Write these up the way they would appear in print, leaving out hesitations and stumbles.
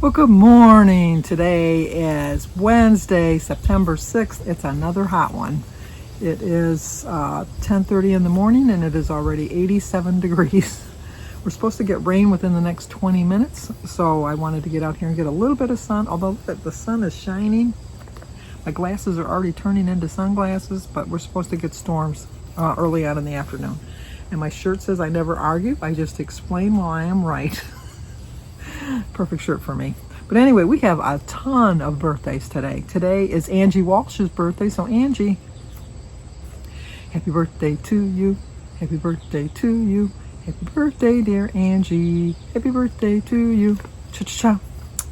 Well, good morning. Today is Wednesday, September 6th. It's another hot one. It is 10:30 in the morning and it is already 87 degrees. We're supposed to get rain within the next 20 minutes, so I wanted to get out here and get a little bit of sun, although the sun is shining. My glasses are already turning into sunglasses, but we're supposed to get storms early on in the afternoon. And my shirt says I never argue, I just explain while I am right. Perfect shirt for me. But anyway, we have a ton of birthdays today. Today is Angie Walsh's birthday. So Angie, happy birthday to you. Happy birthday to you. Happy birthday, dear Angie. Happy birthday to you. Cha-cha-cha.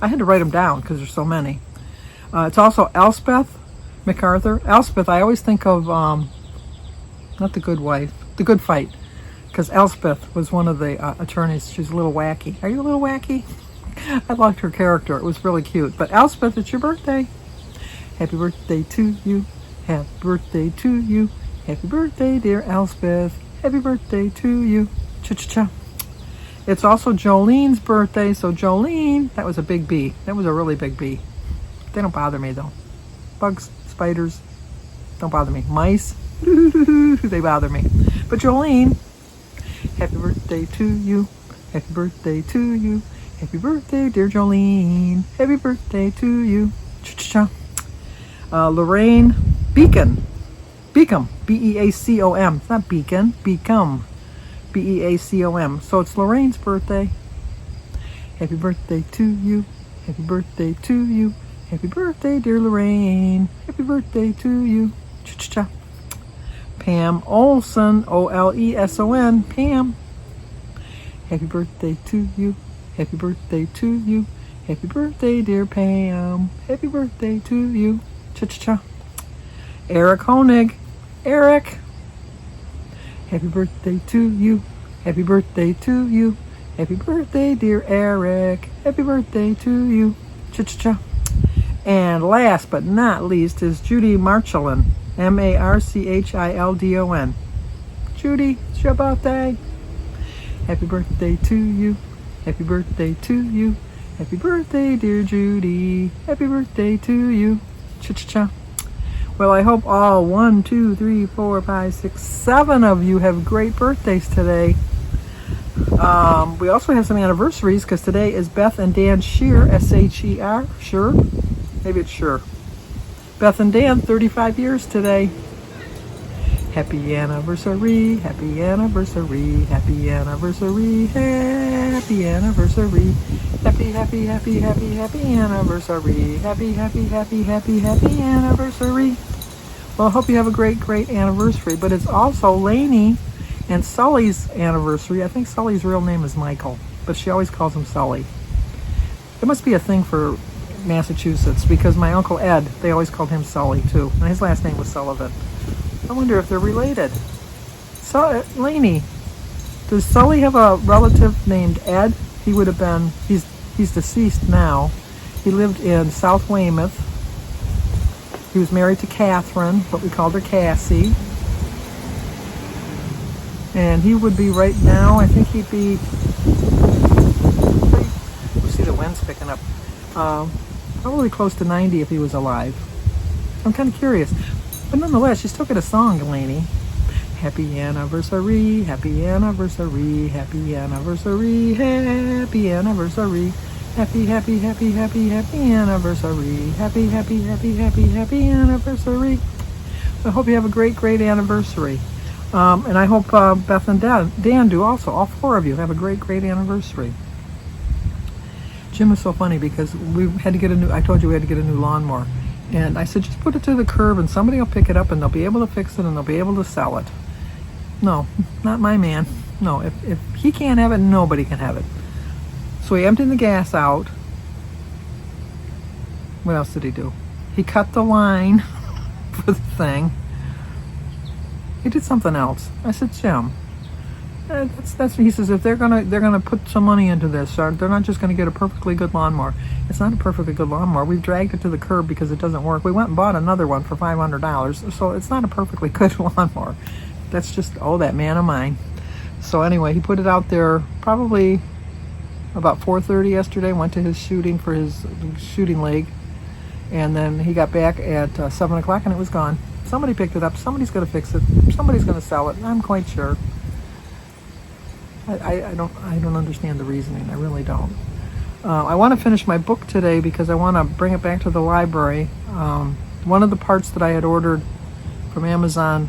I had to write them down because there's so many. It's also Elspeth MacArthur. Elspeth, I always think of, not The Good Wife, The Good Fight. Because Elspeth was one of the attorneys. She's a little wacky. Are you a little wacky? I liked her character. It was really cute. But Elspeth, it's your birthday. Happy birthday to you. Happy birthday to you. Happy birthday, dear Elspeth. Happy birthday to you. Cha-cha-cha. It's also Jolene's birthday. So Jolene, that was a big B. That was a really big B. They don't bother me though. Bugs, spiders, don't bother me. Mice, they bother me. But Jolene, happy birthday to you. Happy birthday to you. Happy birthday, dear Jolene. Happy birthday to you. Cha-cha-cha. Lorraine Beacom. B-E-A-C-O-M. It's not Beacon. Beacom. B-E-A-C-O-M. So it's Lorraine's birthday. Happy birthday to you. Happy birthday to you. Happy birthday, dear Lorraine. Happy birthday to you. Cha-cha-cha. Pam Olson, O-L-E-S-O-N, Pam. Happy birthday to you. Happy birthday to you. Happy birthday, dear Pam. Happy birthday to you. Cha-cha-cha. Eric Honig, Eric. Happy birthday to you. Happy birthday to you. Happy birthday, dear Eric. Happy birthday to you. Cha-cha-cha. And last but not least is Judy Marchildon. M-A-R-C-H-I-L-D-O-N. Judy, it's your birthday. Happy birthday to you. Happy birthday to you. Happy birthday, dear Judy. Happy birthday to you. Cha-cha-cha. Well, I hope all 1, 2, 3, 4, 5, 6, 7 of you have great birthdays today. We also have some anniversaries because today is Beth and Dan Shear, S-H-E-R, sure? Maybe it's sure. Beth and Dan, 35 years today. Happy anniversary, happy anniversary, happy anniversary, happy anniversary. Happy, happy, happy, happy, happy anniversary. Happy, happy, happy, happy, happy anniversary. Well, I hope you have a great, great anniversary. But it's also Lainey and Sully's anniversary. I think Sully's real name is Michael, but she always calls him Sully. It must be a thing for Massachusetts because my Uncle Ed, they always called him Sully too. And his last name was Sullivan. I wonder if they're related. So, Lainey, does Sully have a relative named Ed? He would have been, he's deceased now. He lived in South Weymouth. He was married to Catherine, but we called her Cassie. And he would be right now, I think he'd be, we'll see the wind's picking up. Probably close to 90 if he was alive. I'm kind of curious. But nonetheless, you still get a song, Lainey. Happy anniversary, happy anniversary, happy anniversary, happy anniversary. Happy, happy, happy, happy, happy anniversary. Happy, happy, happy, happy, happy anniversary. I hope you have a great, great anniversary. And I hope Beth and Dan do also. All 4 of you have a great, great anniversary. Jim was so funny because we had to get I told you we had to get a new lawnmower. And I said, just put it to the curb and somebody will pick it up and they'll be able to fix it and they'll be able to sell it. No, not my man. No, if he can't have it, nobody can have it. So he emptied the gas out. What else did he do? He cut the line for the thing. He did something else. I said, Jim, that's he says if they're gonna put some money into this, they're not just gonna get a perfectly good lawnmower. It's not a perfectly good lawnmower. We've dragged it to the curb because it doesn't work. We went and bought another one for $500, so it's not a perfectly good lawnmower. That's just that man of mine. So anyway, he put it out there probably about 4:30 yesterday. Went to his shooting for his shooting leg, and then he got back at 7 o'clock and it was gone. Somebody picked it up. Somebody's going to fix it. Somebody's going to sell it. I'm quite sure. I don't understand the reasoning. I really don't. I want to finish my book today because I want to bring it back to the library. One of the parts that I had ordered from Amazon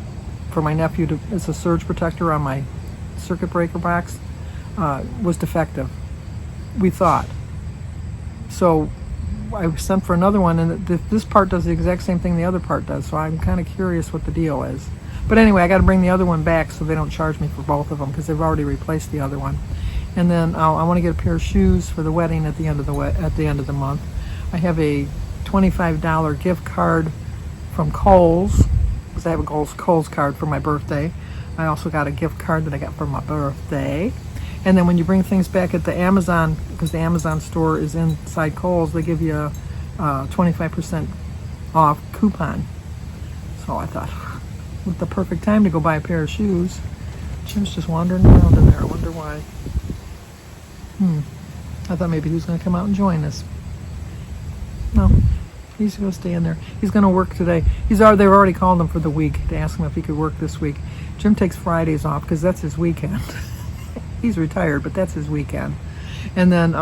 for my nephew it's a surge protector on my circuit breaker box, was defective, we thought. So I sent for another one, and this part does the exact same thing the other part does, so I'm kind of curious what the deal is. But anyway, I got to bring the other one back so they don't charge me for both of them because they've already replaced the other one. And then I want to get a pair of shoes for the wedding at the end of the month. I have a $25 gift card from Kohl's because I have a Kohl's card for my birthday. I also got a gift card that I got for my birthday. And then when you bring things back at the Amazon, because the Amazon store is inside Kohl's, they give you a 25% off coupon. So I thought, with the perfect time to go buy a pair of shoes. Jim's just wandering around in there. I wonder why. I thought maybe he was going to come out and join us. No, he's going to stay in there. He's going to work today. They've already called him for the week to ask him if he could work this week. Jim takes Fridays off because that's his weekend. He's retired, but that's his weekend. And then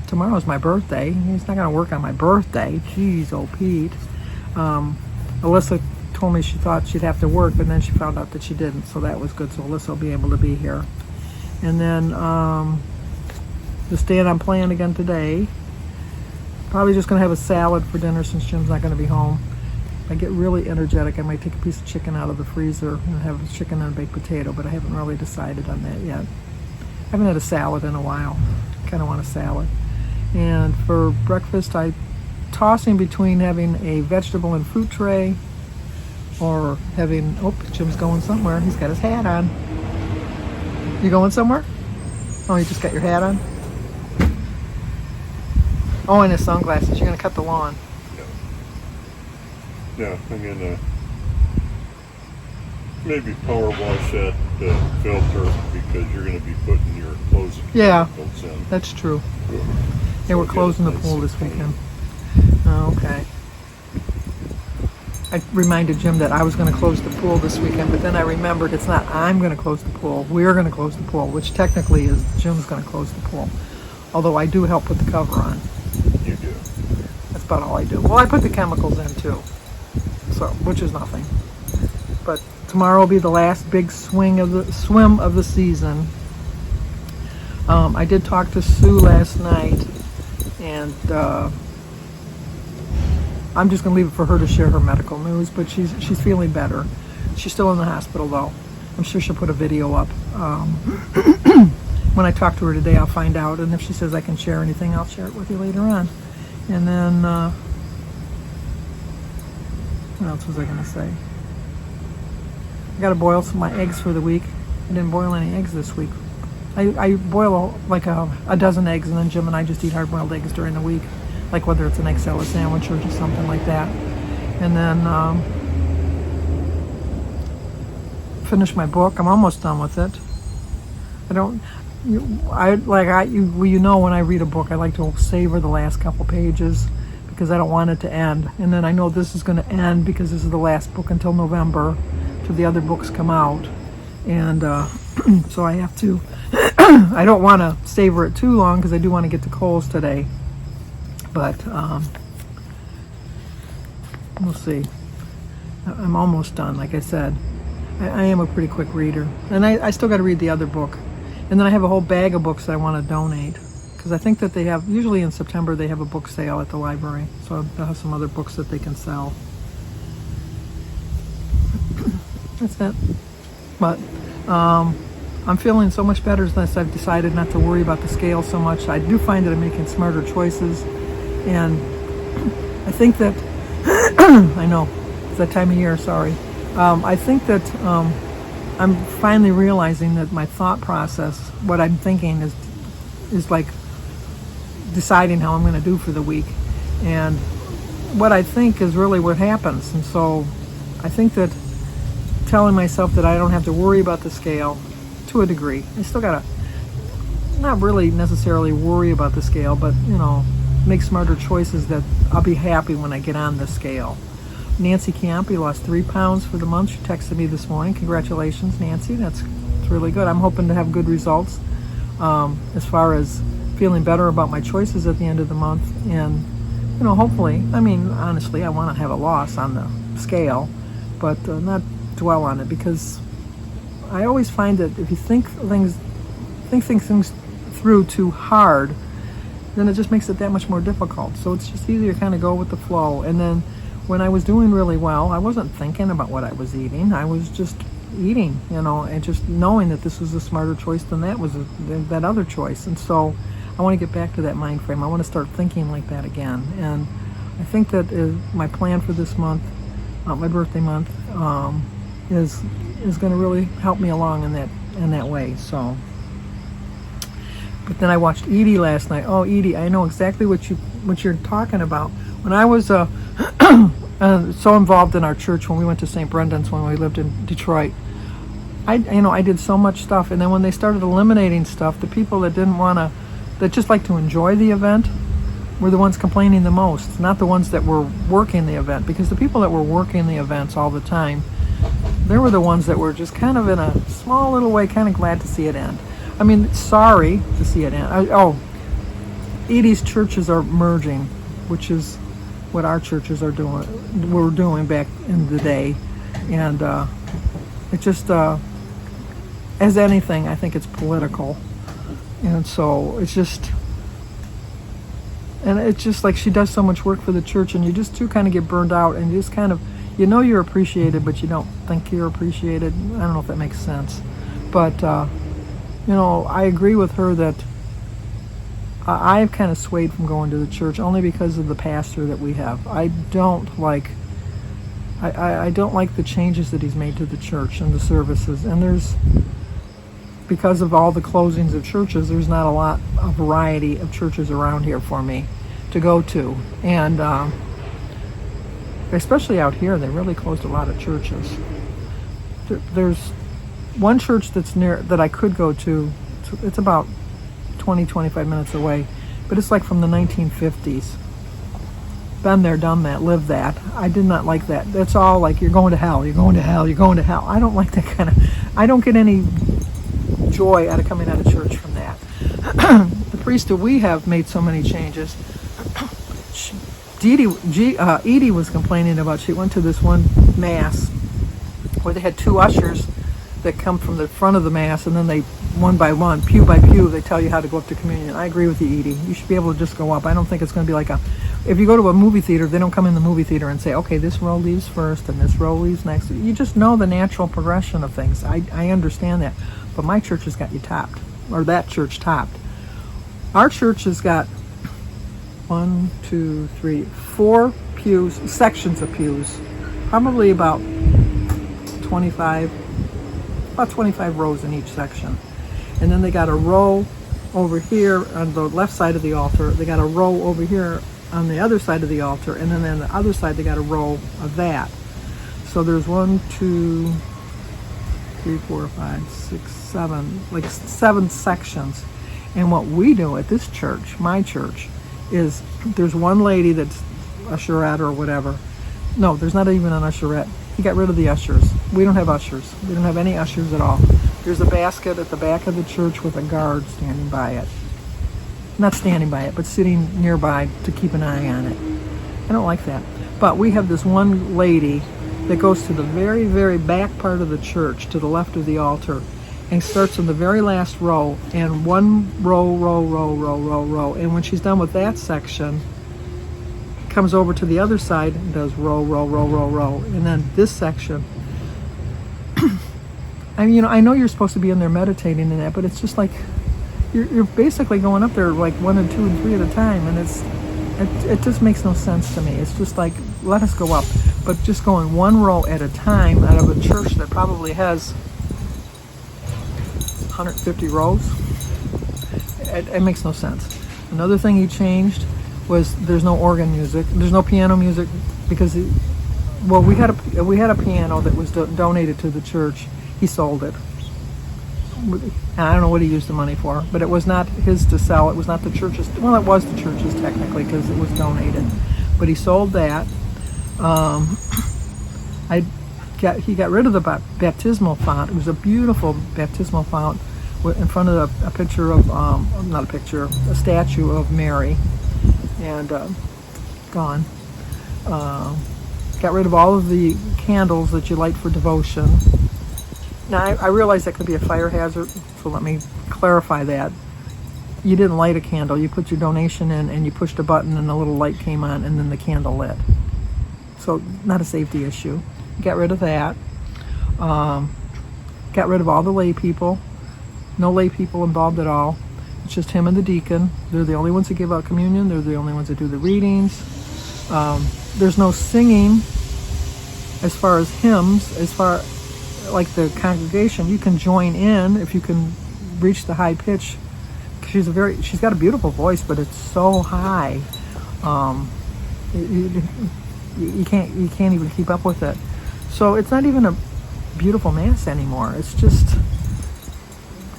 tomorrow's my birthday. He's not going to work on my birthday. Jeez, oh Pete. Alyssa told me she thought she'd have to work, but then she found out that she didn't, so that was good. So Alyssa will be able to be here. And then just staying on plan again today. Probably just going to have a salad for dinner since Jim's not going to be home. If I get really energetic, I might take a piece of chicken out of the freezer and have a chicken and a baked potato, but I haven't really decided on that yet. I haven't had a salad in a while. I kind of want a salad. And for breakfast, I'm tossing between having a vegetable and fruit tray or having, Jim's going somewhere. He's got his hat on. You going somewhere? Oh, you just got your hat on? Oh, and his sunglasses. You're going to cut the lawn. Yeah, I'm going to maybe power wash that filter because you're going to be putting your clothes in. Yeah, that's true. They were closing the pool this weekend. Oh, okay. I reminded Jim that I was going to close the pool this weekend, but then I remembered it's not I'm going to close the pool. We're going to close the pool, which technically is Jim's going to close the pool. Although I do help put the cover on. You do. That's about all I do. Well, I put the chemicals in too, so which is nothing. But tomorrow will be the last big swim of the season. I did talk to Sue last night, and I'm just going to leave it for her to share her medical news, but she's feeling better. She's still in the hospital, though. I'm sure she'll put a video up. When I talk to her today, I'll find out, and if she says I can share anything, I'll share it with you later on. And then, what else was I going to say? I got to boil some of my eggs for the week. I didn't boil any eggs this week. I boil like a dozen eggs, and then Jim and I just eat hard-boiled eggs during the week, like whether it's an egg salad sandwich or just something like that. And then finish my book. I'm almost done with it. When I read a book, I like to savor the last couple pages because I don't want it to end. And then I know this is going to end because this is the last book until November, till the other books come out. And so I have to, I don't want to savor it too long because I do want to get to Kohl's today. But we'll see. I'm almost done, like I said. I am a pretty quick reader. And I still got to read the other book. And then I have a whole bag of books that I want to donate. Because I think that they have, usually in September, they have a book sale at the library. So they'll have some other books that they can sell. That's it. But I'm feeling so much better since I've decided not to worry about the scale so much. I do find that I'm making smarter choices. And I think that, I know, it's that time of year, sorry. I think that I'm finally realizing that my thought process, what I'm thinking is like deciding how I'm going to do for the week. And what I think is really what happens. And so I think that telling myself that I don't have to worry about the scale to a degree. I still got to not really necessarily worry about the scale, but make smarter choices that I'll be happy when I get on the scale. Nancy Chiampi lost 3 pounds for the month. She texted me this morning. Congratulations, Nancy. That's really good. I'm hoping to have good results as far as feeling better about my choices at the end of the month. And, hopefully, honestly, I want to have a loss on the scale, but not dwell on it, because I always find that if you think things through too hard, then it just makes it that much more difficult. So it's just easier to kind of go with the flow. And then when I was doing really well, I wasn't thinking about what I was eating. I was just eating, and just knowing that this was a smarter choice than that other choice. And so I want to get back to that mind frame. I want to start thinking like that again. And I think that is my plan for this month, my birthday month, is going to really help me along in that way. So. But then I watched Edie last night. Oh, Edie, I know exactly what you're talking about. When I was so involved in our church when we went to St. Brendan's when we lived in Detroit, I did so much stuff. And then when they started eliminating stuff, the people that just like to enjoy the event were the ones complaining the most, not the ones that were working the event. Because the people that were working the events all the time, they were the ones that were just kind of in a small little way kind of glad to see it end. Sorry to see it end. Edie's churches are merging, which is what our churches were doing back in the day. And it just, as anything, I think it's political. And so it's just like she does so much work for the church, and you just too kind of get burned out, and you just kind of, you're appreciated, but you don't think you're appreciated. I don't know if that makes sense. But, I agree with her that I've kind of swayed from going to the church only because of the pastor that we have. I don't like the changes that he's made to the church and the services. And because of all the closings of churches, there's not a variety of churches around here for me to go to. And especially out here, they really closed a lot of churches. There's one church that's near that I could go to. It's about 20-25 minutes away, but it's like from the 1950s. Been there, done that, lived that. I did not like that. That's all like, you're going to hell, you're going to hell, you're going to hell. I don't like that kind of, I don't get any joy out of coming out of church from that. The priest that we have made so many changes. Edie was complaining about, she went to this one mass where they had 2 ushers that come from the front of the mass, and then they, one by one, pew by pew, they tell you how to go up to communion. I agree with you, Edie. You should be able to just go up. I don't think it's going to be like if you go to a movie theater, they don't come in the movie theater and say, okay, this row leaves first and this row leaves next. You just know the natural progression of things. I understand that. But my church has got you topped, or that church topped. Our church has got 1, 2, 3, 4 pews, sections of pews, probably about 25 rows in each section. And then they got a row over here on the left side of the altar. They got a row over here on the other side of the altar. And then on the other side, they got a row of that. So there's 1, 2, 3, 4, 5, 6, 7, like 7 sections. And what we do at this church, my church, is there's one lady that's usherette or whatever. No, there's not even an usherette. He got rid of the ushers. We don't have ushers. We don't have any ushers at all. There's a basket at the back of the church with a guard standing by it. Not standing by it, but sitting nearby to keep an eye on it. I don't like that. But we have this one lady that goes to the very, very back part of the church, to the left of the altar, and starts in the very last row, and one row. And when she's done with that section, comes over to the other side and does row. And then this section, I know you're supposed to be in there meditating in that, but it's just like, you're basically going up there like 1 and 2 and 3 at a time, and it just makes no sense to me. It's just like, let us go up, but just going 1 row at a time out of a church that probably has 150 rows, it makes no sense. Another thing he changed was there's no organ music, there's no piano music, because we had a piano that was donated to the church. He sold it. and I don't know what he used the money for, but it was not his to sell. It was not the church's. Well, it was the church's technically because it was donated, but he sold that. He got rid of the baptismal font. It was a beautiful baptismal font in front of a picture of, not a picture, a statue of Mary, and gone. Got rid of all of the candles that you light for devotion. Now, I realize that could be a fire hazard, so let me clarify that. You didn't light a candle. You put your donation in and you pushed a button and a little light came on and then the candle lit. So, not a safety issue. Got rid of that. Got rid of all the lay people. No lay people involved at all. It's just him and the deacon. They're the only ones that give out communion. They're the only ones that do the readings. There's no singing as far as hymns, as far like the congregation. You can join in if you can reach the high pitch. She's got a beautiful voice, but it's so high. You can't even keep up with it. So it's not even a beautiful mass anymore. It's just,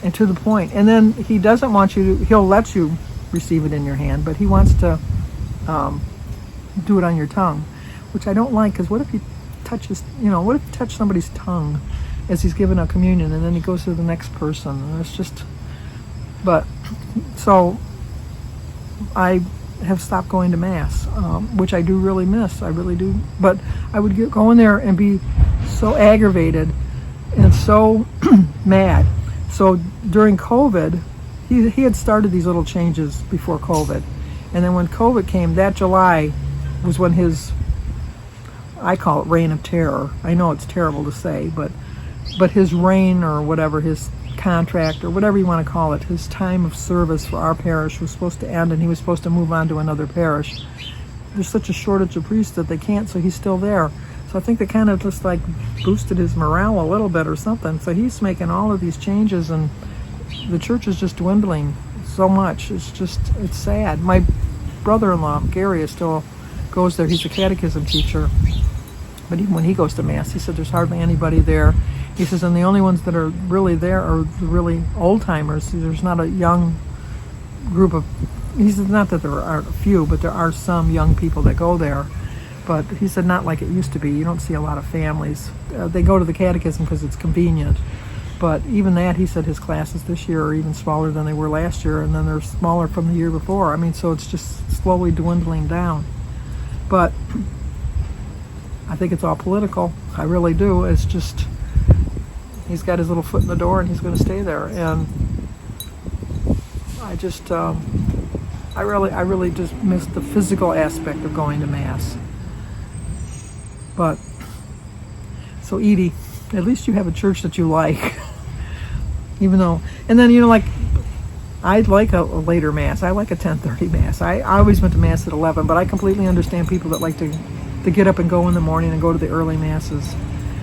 and to the point. And then he doesn't want you to, he'll let you receive it in your hand, but he wants to do it on your tongue, which I don't like, because what if he touches, what if you touch somebody's tongue as he's giving out communion and then he goes to the next person? And it's just, but, so I have stopped going to mass, which I do really miss. I really do. But I would go in there and be so aggravated and so mad. So during COVID, he had started these little changes before COVID. And then when COVID came, that July was when his, I call it reign of terror. I know it's terrible to say, but his reign, or whatever, his contract, or whatever you want to call it, his time of service for our parish was supposed to end, and he was supposed to move on to another parish. There's such a shortage of priests that they can't, so he's still there. So I think they kind of just like boosted his morale a little bit or something. So he's making all of these changes, and the church is just dwindling so much. It's sad. My brother-in-law, Gary, still goes there. He's a catechism teacher. But even when he goes to mass, he said there's hardly anybody there. He says, and the only ones that are really there are the really old-timers. There's not a young group of, he says, not that there aren't a few, but there are some young people that go there. But he said, not like it used to be. You don't see a lot of families. They go to the catechism because it's convenient. But even that, he said, his classes this year are even smaller than they were last year, and then they're smaller from the year before. I mean, so it's just slowly dwindling down. But I think it's all political. I really do. It's just, he's got his little foot in the door and he's going to stay there. And I just, I really just miss the physical aspect of going to mass. But, so Edie, at least you have a church that you like. Even though, and then, like, I'd like a later mass. I like a 10:30 mass. I always went to mass at 11, but I completely understand people that like to get up and go in the morning and go to the early masses.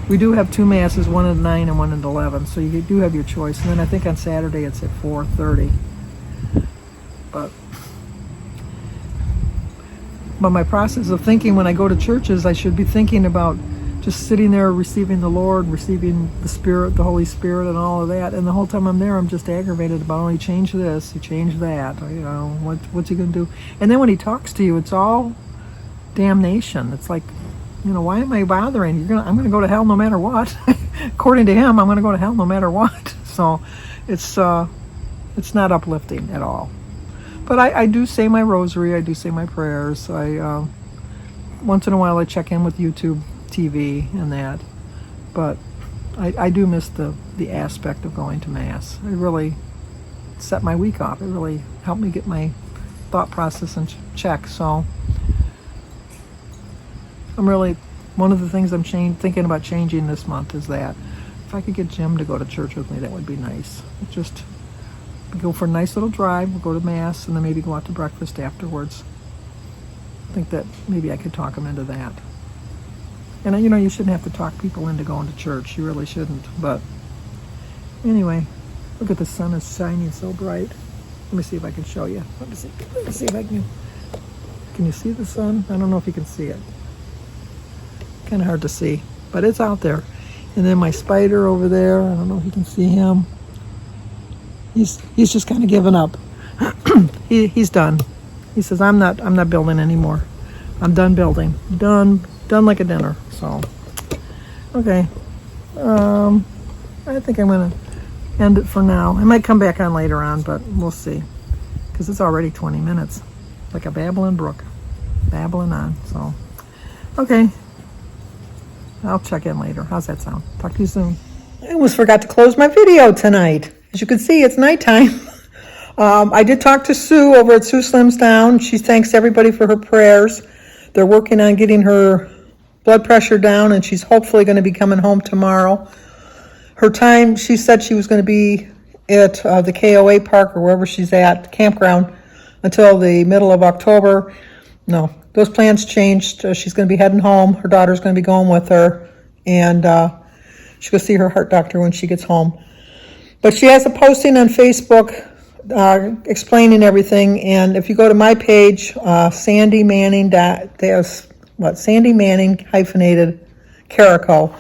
We do have two masses, one at 9 and one at 11, so you do have your choice. And then I think on Saturday it's at 4:30. But my process of thinking when I go to churches, I should be thinking about just sitting there receiving the Lord, receiving the Spirit, the Holy Spirit, and all of that. And the whole time I'm there, I'm just aggravated about, oh, he changed this, he changed that. What's he going to do? And then when he talks to you, it's all damnation. It's like, why am I bothering? I'm going to go to hell no matter what. According to him, I'm going to go to hell no matter what. So it's not uplifting at all. But I do say my rosary. I do say my prayers. I once in a while I check in with YouTube TV and that. But I do miss the aspect of going to mass. It really set my week off. It really helped me get my thought process in check. So I'm really, one of the things I'm thinking about changing this month is that if I could get Jim to go to church with me, that would be nice. Just go for a nice little drive, we'll go to mass, and then maybe go out to breakfast afterwards. I think that maybe I could talk him into that. And you shouldn't have to talk people into going to church. You really shouldn't. But anyway, look at the sun is shining so bright. Let me see if I can show you. Let me see if I can. Can you see the sun? I don't know if you can see it. Kind of hard to see, but it's out there. And then my spider over there, I don't know if you can see him. He's just kind of given up. He's done. He says, I'm not building anymore. I'm done building. Done like a dinner. So, okay. I think I'm gonna end it for now. I might come back on later on, but we'll see. Because it's already 20 minutes. Like a babbling brook. Babbling on. So, okay. I'll check in later. How's that sound? Talk to you soon. I almost forgot to close my video tonight. As you can see, it's nighttime. I did talk to Sue over at Sue Slims Down. She thanks everybody for her prayers. They're working on getting her blood pressure down, and she's hopefully going to be coming home tomorrow. Her time, she said she was going to be at the KOA park or wherever she's at, campground, until the middle of October. No, those plans changed. She's going to be heading home. Her daughter's going to be going with her, and she'll go see her heart doctor when she gets home. But she has a posting on Facebook explaining everything, and if you go to my page, Sandy Manning, Sandy Manning hyphenated Carico,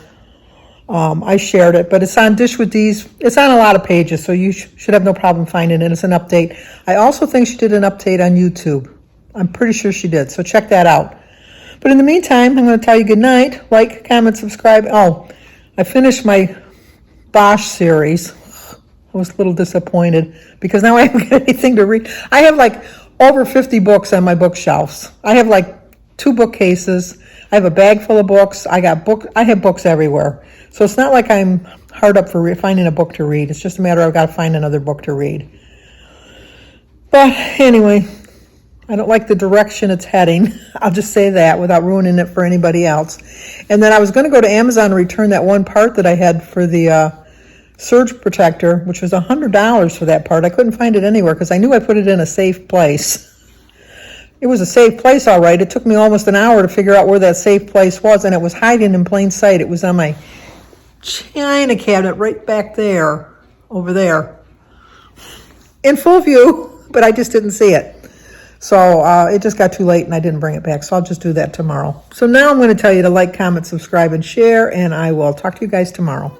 I shared it, but it's on Dish with D's. It's on a lot of pages, so you should have no problem finding it. It's an update. I also think she did an update on YouTube. I'm pretty sure she did, so check that out. But in the meantime, I'm going to tell you good night. Like, comment, subscribe. Oh, I finished my Bosch series. I was a little disappointed because now I haven't got anything to read. I have like over 50 books on my bookshelves. I have like 2 bookcases. I have a bag full of books. I have books everywhere. So it's not like I'm hard up for finding a book to read. It's just a matter of I've got to find another book to read. But anyway, I don't like the direction it's heading. I'll just say that without ruining it for anybody else. And then I was going to go to Amazon and return that one part that I had for the surge protector, which was $100 for that part. I couldn't find it anywhere because I knew I put it in a safe place. It was a safe place, all right. It took me almost an hour to figure out where that safe place was, and it was hiding in plain sight. It was on my china cabinet right back there, over there, in full view, but I just didn't see it. So it just got too late and I didn't bring it back, so I'll just do that tomorrow. So now I'm going to tell you to like, comment, subscribe, and share, and I will talk to you guys tomorrow.